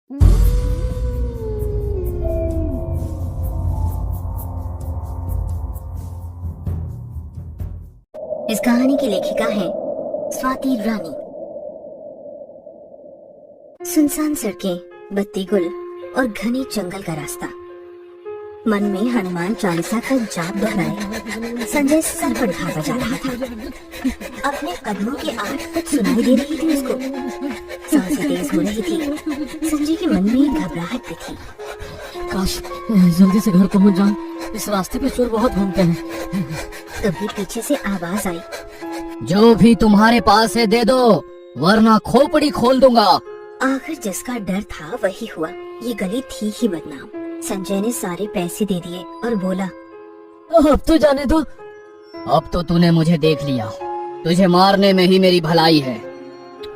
इस कहानी की लेखिका है स्वाति रानी। सुनसान सड़कें, बत्ती गुल और घने जंगल का रास्ता। मन में हनुमान चालीसा का जाप दोहराए संजय सर पर ढाबा जा रहा था। अपने कदमों की आहट सुनाई दे रही थी उसको। सांसें तेज हो रही थी। संजय के मन में घबराहट भी थी। काश जल्दी से घर पहुंच जाऊं। इस रास्ते पे चोर बहुत घूमते हैं। तभी पीछे से आवाज आई, जो भी तुम्हारे पास है दे दो, वरना खोपड़ी खोल दूंगा। आखिर जिसका डर था वही हुआ। ये गली थी ही बदनाम। संजय ने सारे पैसे दे दिए और बोला, अब तो जाने दो। अब तो तूने मुझे देख लिया। तुझे मारने में ही मेरी भलाई है।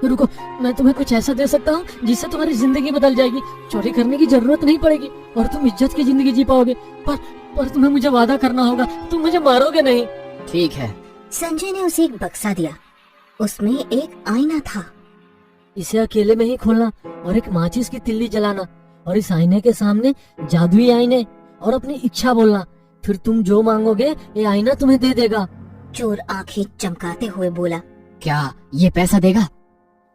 रुको, मैं तुम्हें कुछ ऐसा दे सकता हूँ जिससे तुम्हारी जिंदगी बदल जाएगी। चोरी करने की जरूरत नहीं पड़ेगी और तुम इज्जत की जिंदगी जी पाओगे। पर तुम्हें मुझे वादा करना होगा, तुम मुझे मारोगे नहीं। ठीक है। संजय ने उसे एक बक्सा दिया। उसमें एक आईना था। इसे अकेले में ही खोलना और एक माचिस की तिल्ली जलाना और इस आईने के सामने जादुई आईने और अपनी इच्छा बोलना। फिर तुम जो मांगोगे ये आईना तुम्हें दे देगा। चोर आंखें चमकाते हुए बोला, क्या ये पैसा देगा?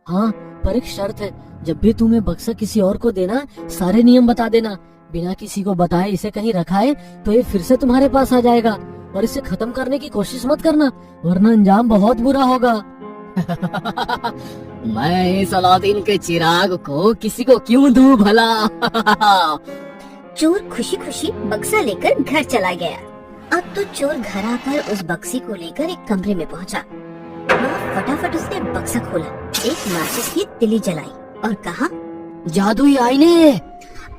हाँ, पर एक शर्त है। जब भी तुम्हें बक्सा किसी और को देना, सारे नियम बता देना। बिना किसी को बताए इसे कहीं रखा है तो ये फिर से तुम्हारे पास आ जाएगा। और इसे खत्म करने की कोशिश मत करना, वरना अंजाम बहुत बुरा होगा। मैं इस अलादीन के चिराग को किसी को क्यों दूं भला? चोर खुशी खुशी बक्सा लेकर घर चला गया। अब तो चोर घर आकर उस बक्से को लेकर एक कमरे में पहुंचा। वहाँ फटाफट उसने बक्सा खोला, एक माचिस की तिल्ली जलाई और कहा, जादुई आईने।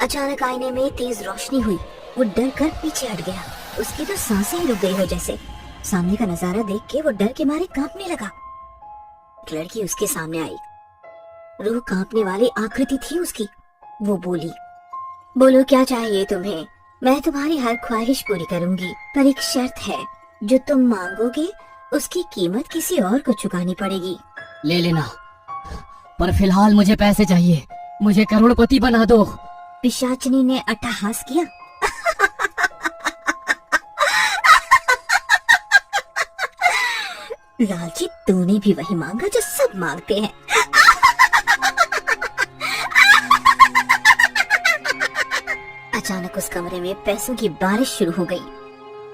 अचानक आईने में तेज रोशनी हुई। वो डर कर पीछे हट गया। उसकी तो सांसें ही रुक गई हो जैसे। सामने का नजारा देख के वो डर के मारे कांपने लगा। एक लड़की उसके सामने आई। रूह कांपने वाली आकृति थी उसकी। वो बोली, बोलो क्या चाहिए तुम्हें? मैं तुम्हारी हर ख्वाहिश पूरी करूंगी, पर एक शर्त है। जो तुम मांगोगे उसकी कीमत किसी और को चुकानी पड़ेगी। ले लेना, पर फिलहाल मुझे पैसे चाहिए। मुझे करोड़पति बना दो। पिशाचिनी ने अट्टहास किया। लालची, तूने भी वही मांगा जो सब मांगते हैं। अचानक उस कमरे में पैसों की बारिश शुरू हो गई।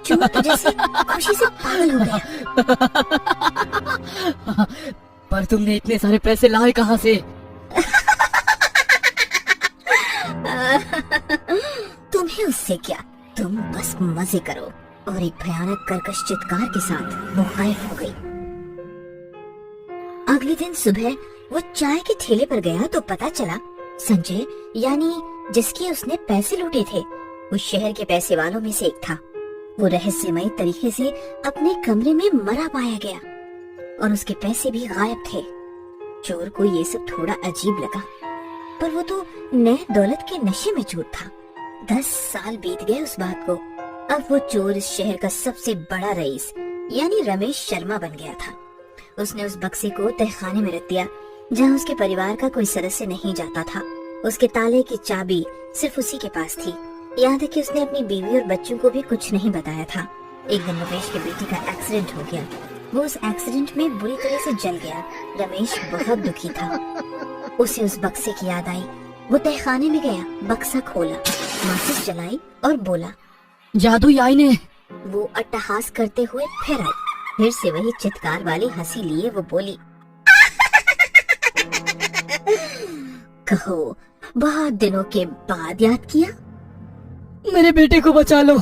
चोर तो जैसे खुशी से पागल हो गया। पर तुमने इतने सारे पैसे लाए कहाँ से? तुम्हें उससे क्या, तुम बस मजे करो। और एक भयानक कर्कश चित्कार के साथ वो गायब हो गई। अगले दिन सुबह वो चाय के ठेले पर गया तो पता चला संजय, यानी जिसके उसने पैसे लूटे थे, उस शहर के पैसे वालों में से एक था। वो रहस्यमय तरीके से अपने कमरे में मरा पाया गया और उसके पैसे भी गायब थे। चोर को ये सब थोड़ा अजीब लगा, पर वो तो नए दौलत के नशे में चूर था। 10 साल बीत गए उस बात को। अब वो चोर इस शहर का सबसे बड़ा रईस यानी रमेश शर्मा बन गया था। उसने उस बक्से को तहखाने में रख दिया, जहाँ उसके परिवार का कोई सदस्य नहीं जाता था। उसके ताले की चाबी सिर्फ उसी के पास थी। यहाँ तक कि उसने अपनी बीवी और बच्चों को भी कुछ नहीं बताया था। एक दिन रमेश के बेटे का एक्सीडेंट हो गया। वो उस एक्सीडेंट में बुरी तरह से जल गया। रमेश बहुत दुखी था। उसे उस बक्से की याद आई। वो तहखाने में गया, बक्सा खोला, माचिस जलाई और बोला, जादुई आईने। वो अट्टहास करते हुए फिर आई। फिर से वही चित्कार वाली हंसी लिए वो बोली, कहो, बहुत दिनों के बाद याद किया? मेरे बेटे को बचा लो।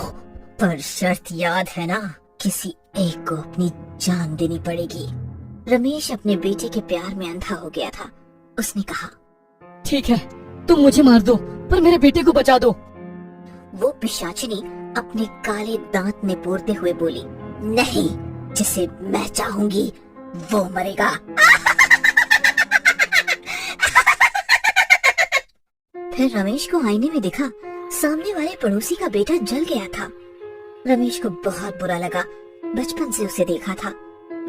पर शर्त याद है ना, किसी एक को अपनी जान देनी पड़ेगी। रमेश अपने बेटे के प्यार में अंधा हो गया था। उसने कहा, ठीक है, तुम मुझे मार दो, पर मेरे बेटे को बचा दो। वो पिशाचिनी अपने काले दांत निपोरते हुए बोली, नहीं, जिसे मैं चाहूंगी वो मरेगा। फिर रमेश को आईने में दिखा, सामने वाले पड़ोसी का बेटा जल गया था। रमेश को बहुत बुरा लगा। बचपन से उसे देखा था।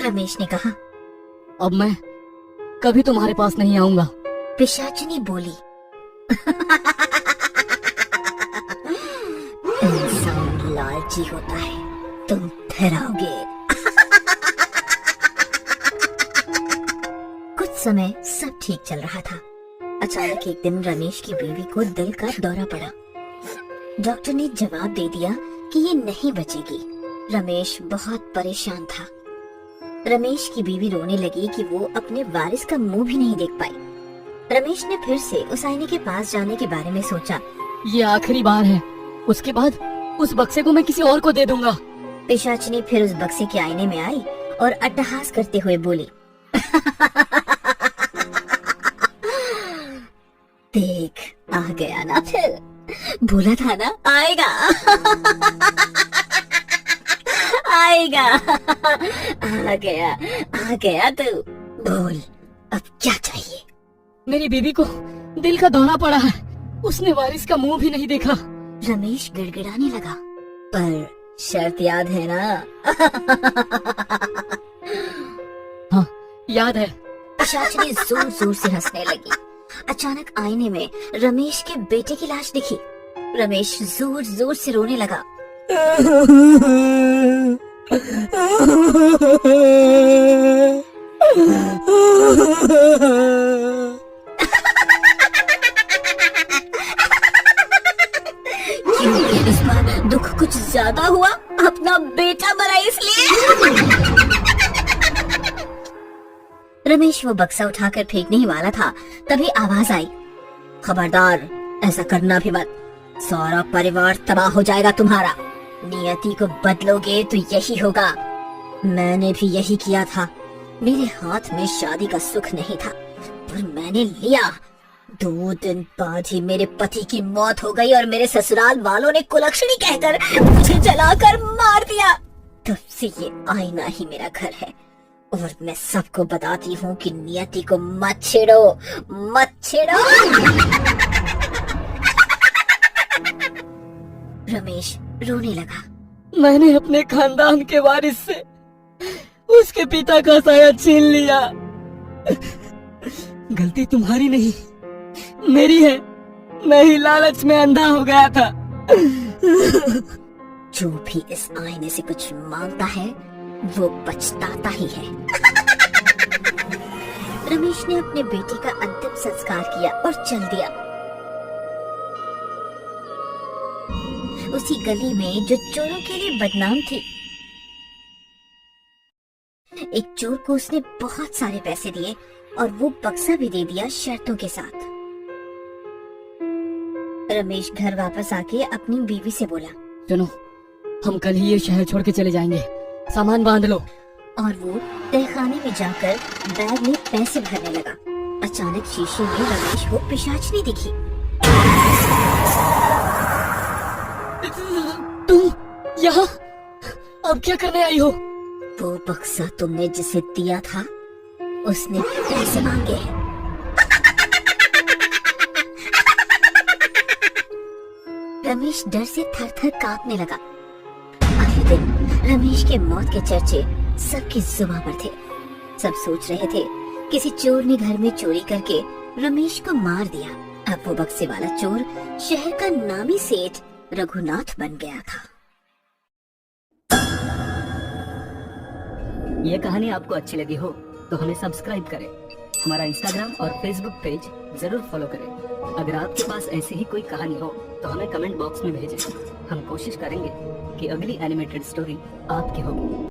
रमेश ने कहा, अब मैं कभी तुम्हारे पास नहीं आऊंगा। पिशाचिनी बोली, इंसान लालची होता है, तुम डराओगे। कुछ समय सब ठीक चल रहा था। अचानक एक दिन रमेश की बीवी को दिल का दौरा पड़ा। डॉक्टर ने जवाब दे दिया कि ये नहीं बचेगी। रमेश बहुत परेशान था। रमेश की बीवी रोने लगी कि वो अपने वारिस का मुंह भी नहीं देख पाई। रमेश ने फिर से उस आईने के पास जाने के बारे में सोचा। ये आखिरी बार है, उसके बाद उस बक्से को मैं किसी और को दे दूंगा। पिशाचिनी फिर उस बक्से के आईने में आई और अट्टहास करते हुए बोली, देख आ गया ना, फिर बोला था ना आएगा। आएगा। आ गया तू। बोल अब क्या चाहिए। मेरी बीवी को दिल का दौरा पड़ा है, उसने वारिस का मुंह भी नहीं देखा। रमेश गिड़गिड़ाने लगा, पर शर्त याद है ना? हाँ याद है। पिशाचिनी जोर जोर से हंसने लगी। अचानक आईने में रमेश के बेटे की लाश दिखी। रमेश जोर जोर से रोने लगा। क्योंकि इस बार दुख कुछ ज्यादा हुआ, अपना बेटा मरा इसलिए। रमेश वो बक्सा उठाकर फेंकने ही वाला था, तभी आवाज आई, खबरदार ऐसा करना भी मत, सारा परिवार तबाह हो जाएगा तुम्हारा। नियति को बदलोगे तो यही होगा। मैंने भी यही किया था। मेरे हाथ में शादी का सुख नहीं था, पर मैंने लिया। 2 दिन बाद ही मेरे पति की मौत हो गई और मेरे ससुराल वालों ने कुलक्षणी कहकर मुझे जलाकर मार दिया। तब से ये आईना ही मेरा घर है और मैं सबको बताती हूँ कि नियति को मत छेड़ो, मत छेड़ो। रमेश रोने लगा। मैंने अपने खानदान के वारिस से उसके पिता का साया छीन लिया। गलती तुम्हारी नहीं, मेरी है। मैं ही लालच में अंधा हो गया था। जो भी इस आईने से कुछ मांगता है वो पछताता ही है। रमेश ने अपने बेटे का अंतिम संस्कार किया और चल दिया। उसी गली में जो चोरों के लिए बदनाम थी, एक चोर को उसने बहुत सारे पैसे दिए और वो बक्सा भी दे दिया शर्तों के साथ। रमेश घर वापस आके अपनी बीवी से बोला, सुनो, हम कल ही ये शहर छोड़ के चले जाएंगे, सामान बांध लो। और वो तहखाने में जाकर बैग में पैसे भरने लगा। अचानक शीशे में रमेश को पिशाचिनी दिखी। तुम यहाँ अब क्या करने आई हो? वो बक्सा तुमने जिसे दिया था उसने पैसे मांगे हैं। रमेश डर से थर-थर कांपने लगा। अगले दिन रमेश के मौत के चर्चे सबकी जुबान पर थे। सब सोच रहे थे किसी चोर ने घर में चोरी करके रमेश को मार दिया। अब वो बक्से वाला चोर शहर का नामी सेठ रघुनाथ बन गया था। ये कहानी आपको अच्छी लगी हो तो हमें सब्सक्राइब करें, हमारा इंस्टाग्राम और फेसबुक पेज जरूर फॉलो करें। अगर आपके पास ऐसी ही कोई कहानी हो तो हमें कमेंट बॉक्स में भेजें। हम कोशिश करेंगे कि अगली एनिमेटेड स्टोरी आपकी हो।